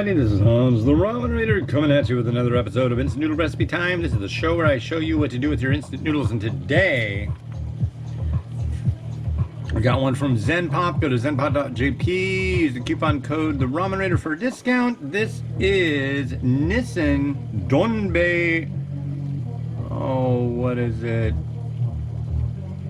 Alrighty, this is Hans the Ramen Reader coming at you with another episode of Instant Noodle Recipe Time. This is the show where I show you what to do with your instant noodles, and today I got one from Zenpop. Go to zenpop.jp, use the coupon code the Ramen Reader for a discount. This is Nissin Donbei. Oh, what is it?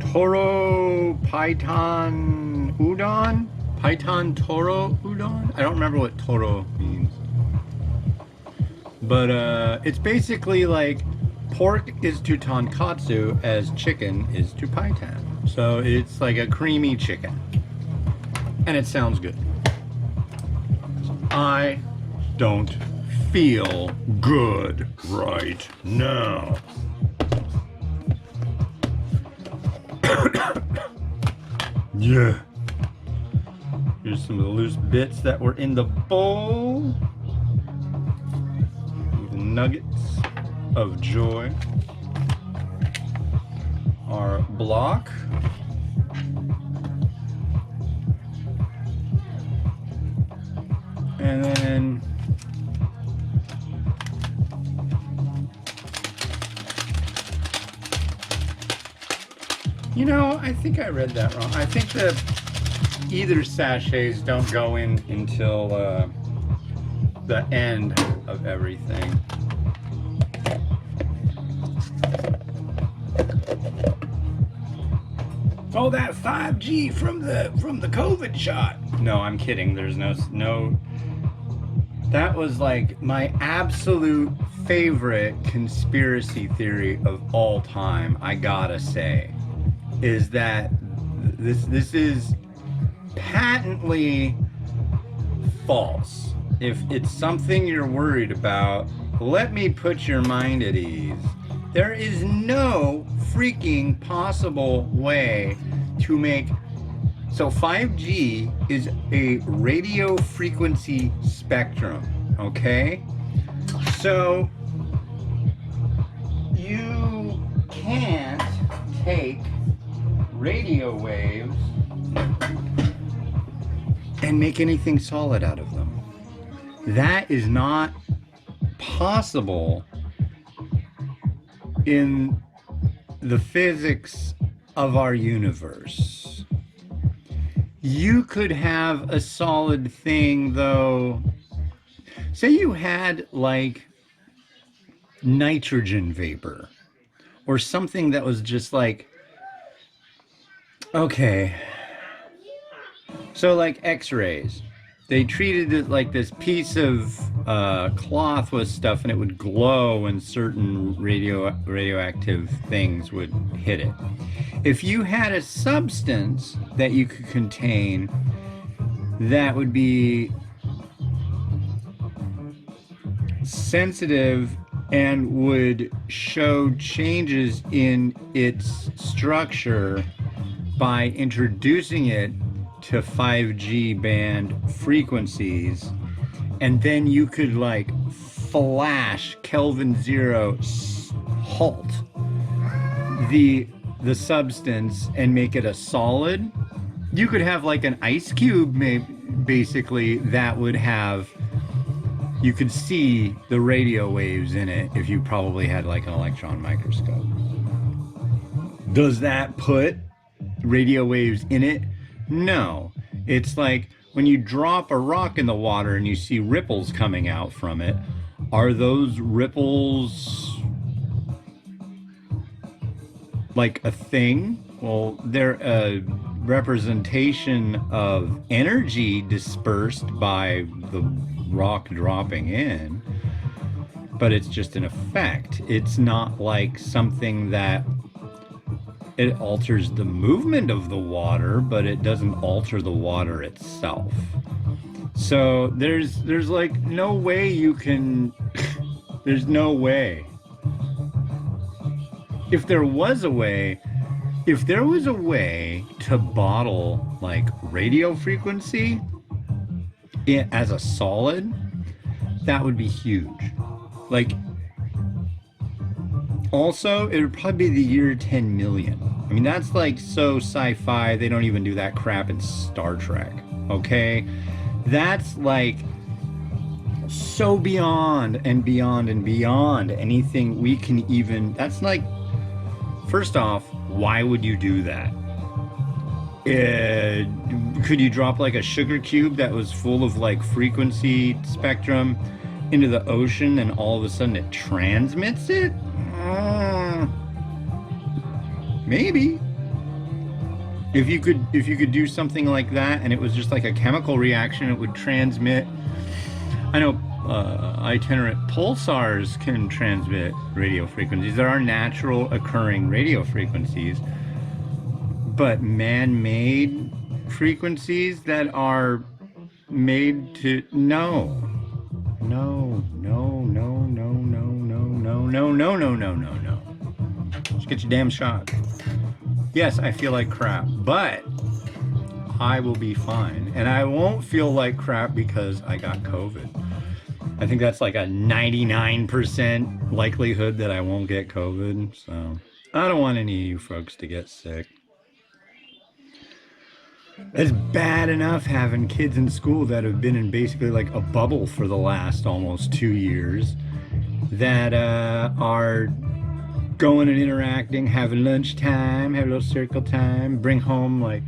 Toro Paitan Udon? Paitan Toro Udon? I don't remember what Toro means. But it's basically like pork is to tonkatsu as chicken is to Paitan. So it's like a creamy chicken. And it sounds good. I don't feel good right now. Yeah. Here's some of the loose bits that were in the bowl. The nuggets of joy. Our block. And then you know, I think I read that wrong. I think that either sachets don't go in until the end of everything. Oh, that 5G from the COVID shot. No, I'm kidding. There's no. That was like my absolute favorite conspiracy theory of all time. I gotta say, is that this is patently false. If it's something you're worried about, let me put your mind at ease. There is no freaking possible way to make... So 5G is a radio frequency spectrum, okay? So you can't take radio waves and make anything solid out of them. That is not possible in the physics of our universe. You could have a solid thing, though. Say you had like nitrogen vapor or something that was just like, okay, so like X-rays, they treated it like this piece of cloth with stuff, and it would glow and certain radioactive things would hit it. If you had a substance that you could contain that would be sensitive and would show changes in its structure by introducing it to 5G band frequencies, and then you could like flash Kelvin zero halt the substance and make it a solid. You could have like an ice cube, maybe, basically, that would have, you could see the radio waves in it if you probably had like an electron microscope. Does that put radio waves in it? No. It's like when you drop a rock in the water and you see ripples coming out from it. Are those ripples like a thing? Well, they're a representation of energy dispersed by the rock dropping in, but it's just an effect. It's not like something that it alters the movement of the water, but it doesn't alter the water itself. So there's like no way you can there's no way. If there was a way to bottle like radio frequency as a solid, that would be huge. Like, also, it would probably be the year 10 million. I mean, that's like so sci-fi, they don't even do that crap in Star Trek, okay? That's like so beyond and beyond and beyond anything we can even. That's like, first off, why would you do that? Could you drop like a sugar cube that was full of like frequency spectrum into the ocean and all of a sudden it transmits it? Maybe. If you could do something like that and it was just like a chemical reaction, it would transmit. I know itinerant pulsars can transmit radio frequencies. There are natural occurring radio frequencies, but man-made frequencies that are made to no. Just get your damn shot. Yes, I feel like crap, but I will be fine. And I won't feel like crap because I got COVID. I think that's like a 99% likelihood that I won't get COVID. So I don't want any of you folks to get sick. It's bad enough having kids in school that have been in basically like a bubble for the last almost 2 years that are going and interacting, having lunchtime, have a little circle time, bring home like,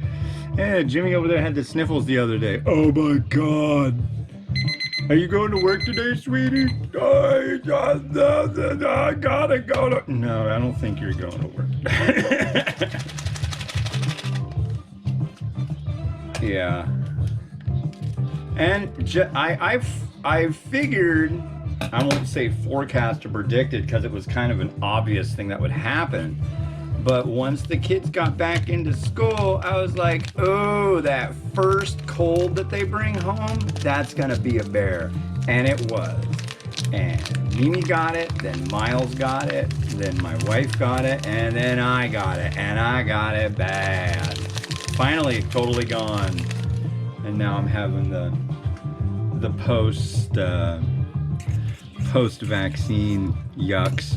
hey, Jimmy over there had the sniffles the other day. Oh my God. Are you going to work today, sweetie? I gotta go to... No, I don't think you're going to work. Yeah. And I figured, I won't say forecast or predicted because it was kind of an obvious thing that would happen. But once the kids got back into school, I was like, oh, that first cold that they bring home, that's gonna be a bear. And it was. And Mimi got it, then Miles got it, then my wife got it, and then I got it, and I got it bad. Finally, totally gone. And now I'm having the post-vaccine yucks.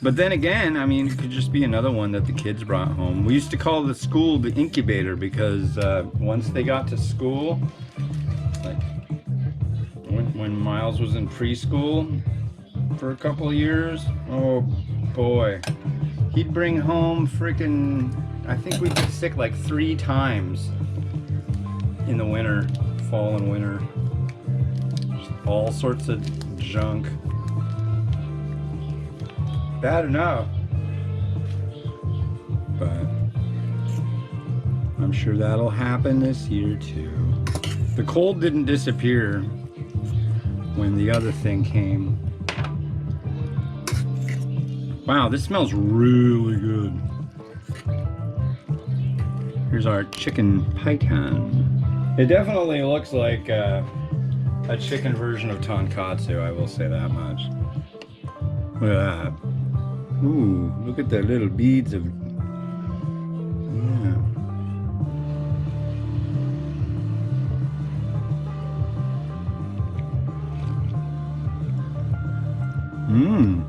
But then again, I mean, it could just be another one that the kids brought home. We used to call the school the incubator because once they got to school, like when Miles was in preschool for a couple of years, oh boy, he'd bring home freaking, I think we'd get sick like 3 times in the winter, fall and winter. Just all sorts of junk. Bad enough, but I'm sure that'll happen this year too. The cold didn't disappear when the other thing came. Wow, this smells really good. Here's our chicken Paitan. It definitely looks like a chicken version of tonkatsu, I will say that much. Look at that. Ooh, look at the little beads of... Yeah. Mmm.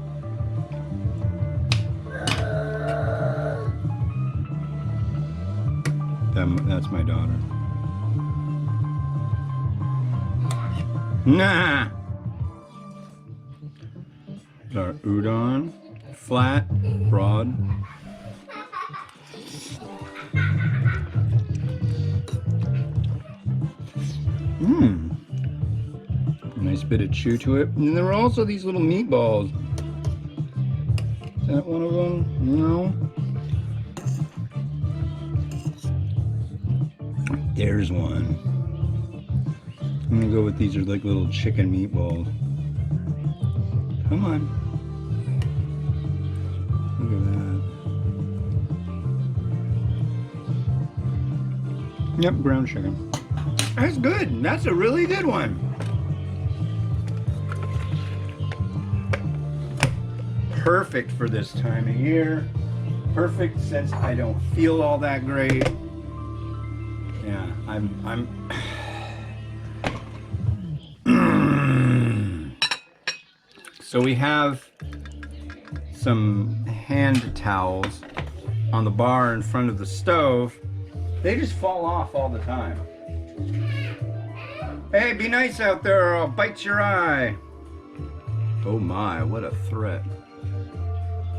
That's my daughter. Nah! Our udon, flat, broad. Mmm. Nice bit of chew to it. And there are also these little meatballs. Is that one of them? No. There's one. I'm gonna go with these are like little chicken meatballs. Come on. Look at that. Yep, brown chicken. That's good. That's a really good one. Perfect for this time of year. Perfect since I don't feel all that great. Yeah, I'm So we have some hand towels on the bar in front of the stove. They just fall off all the time. Hey, be nice out there or I'll bite your eye. Oh my, what a threat.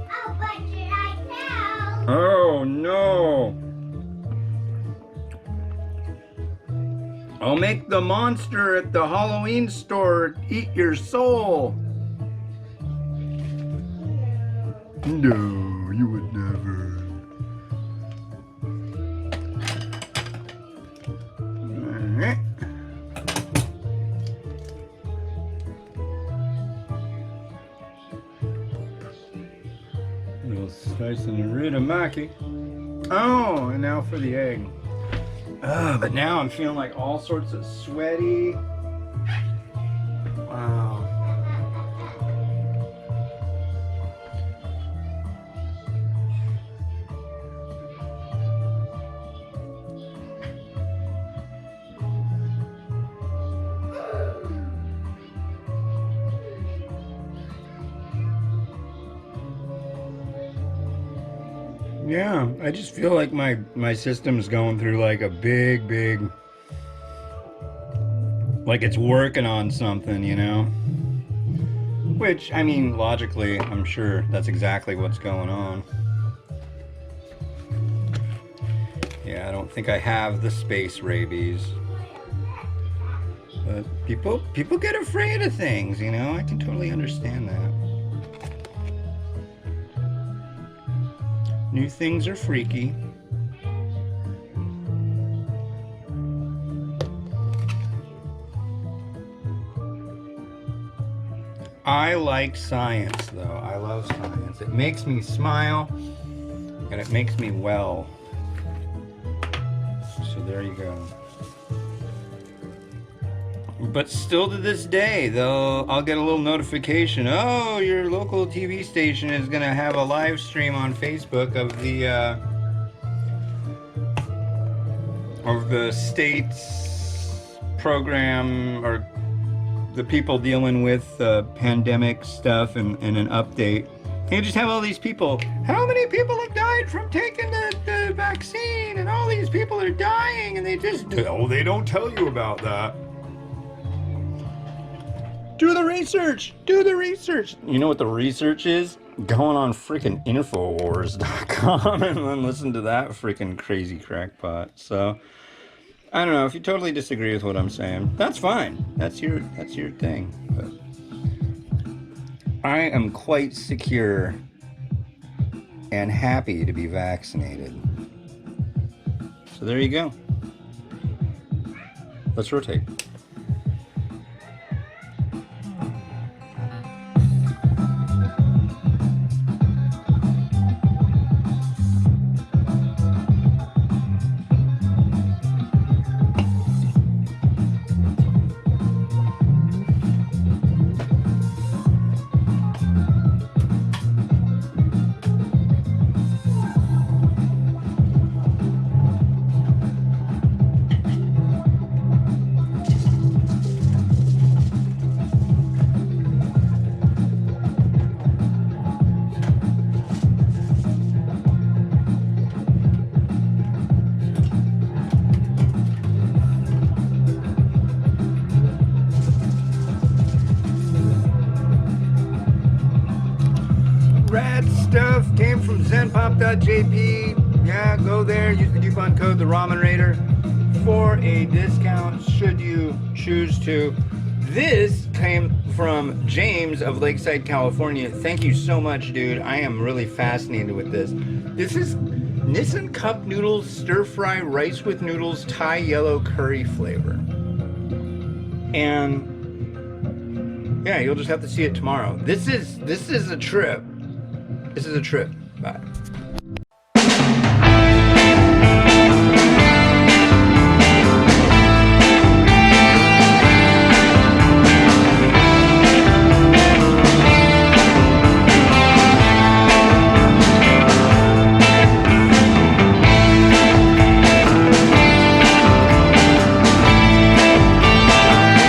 I'll bite your eye now. Oh no. I'll make the monster at the Halloween store eat your soul. No, you would never. Alright. Little slice of Naruto-maki. Oh, and now for the egg. But now I'm feeling like all sorts of sweaty. Wow. Yeah, I just feel like my system's going through like a big, like it's working on something, you know? Which, I mean, logically, I'm sure that's exactly what's going on. Yeah, I don't think I have the space rabies. But people get afraid of things, you know? I can totally understand that. New things are freaky. I like science, though. I love science. It makes me smile, and it makes me well. So there you go. But still to this day, though, I'll get a little notification. Oh, your local TV station is going to have a live stream on Facebook of the state's program or the people dealing with pandemic stuff and an update. And you just have all these people. How many people have died from taking the vaccine? And all these people are dying, and they don't tell you about that. Do the research! Do the research! You know what the research is? Going on freaking Infowars.com and then listen to that freaking crazy crackpot. So, I don't know. If you totally disagree with what I'm saying, that's fine. That's your thing. But I am quite secure and happy to be vaccinated. So there you go. Let's rotate. Rad stuff came from zenpop.jp. Yeah, go there, use the coupon code the Ramen Raider for a discount should you choose to. This came from James of Lakeside, California. Thank you so much, dude. I am really fascinated with this. This is Nissin Cup Noodles Stir Fry Rice with Noodles Thai Yellow Curry flavor. And yeah, you'll just have to see it tomorrow. This is a trip. This is a trip. Bye.